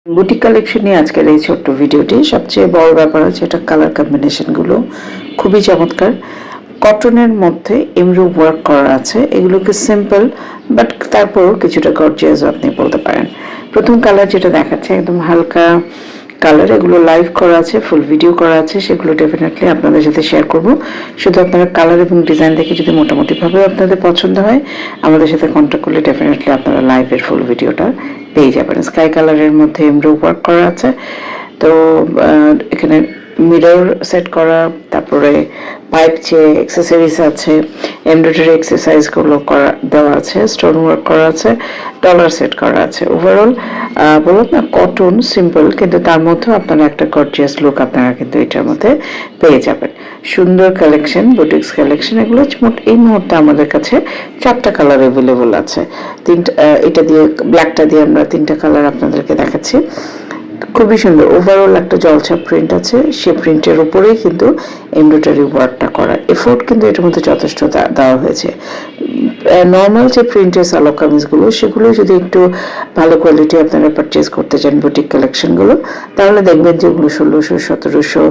Boutique collection নিয়ে আজকের এই ছোট্ট ভিডিওটি। সবচেয়ে বড় ব্যাপার হচ্ছে এটা কালার কম্বিনেশনগুলো খুবই চমৎকার। কটনের মধ্যে এমব্রো ওয়ার্ক করা আছে, এগুলোকে সিম্পল বাট তারপরও কিছুটা গর্জিয়াস আপনি বলতে পারেন। প্রথম কালার যেটা দেখাচ্ছে একদম হালকা কালার, এগুলো লাইভ করা আছে, ফুল ভিডিও করা আছে, সেগুলো ডেফিনেটলি আপনাদের সাথে শেয়ার করব। শুধু আপনারা কালার এবং ডিজাইন দেখে যদি মোটামুটিভাবে আপনাদের পছন্দ হয় আমাদের সাথে কন্ট্যাক্ট করলে ডেফিনেটলি আপনারা লাইভের ফুল ভিডিওটা পেয়ে যাবেন। স্কাই কালারের মধ্যে এমব্রো ওয়ার্ক করা আছে, তো এখানে মিরর সেট করা, তারপরে পাইপ যে অ্যাক্সেসরিজ আছে, এমব্রয়ডারি এক্সারসাইজগুলো করা দেওয়া আছে, স্টোন ওয়ার্ক করা আছে, ডলার সেট করা আছে। ওভারঅল বলুন না কটন সিম্পল, কিন্তু তার মধ্যেও আপনারা একটা গর্জিয়াস লুক আপনারা কিন্তু এটার মধ্যে পেয়ে যাবেন। সুন্দর কালেকশন, বুটিক্স কালেকশন, এগুলো এই মুহূর্তে আমাদের কাছে 4টা কালার অ্যাভেলেবল আছে। এটা দিয়ে ব্ল্যাকটা দিয়ে আমরা 3টা কালার আপনাদেরকে দেখাচ্ছি। খুবই সুন্দর ওভারঅল একটা জলছাপ প্রিন্ট আছে, সে প্রিন্টের উপরেই কিন্তু এমব্রয়ডারি ওয়ার্কটা করা, এফোর্ট কিন্তু এটার মধ্যে যথেষ্ট দেওয়া হয়েছে। নর্মাল যে প্রিন্টের সালোয়ার কামিজগুলো সেগুলো যদি একটু ভালো কোয়ালিটি আপনারা পারচেজ করতে চান বুটিক কালেকশনগুলো, তাহলে দেখবেন যে ওগুলো 1600 1700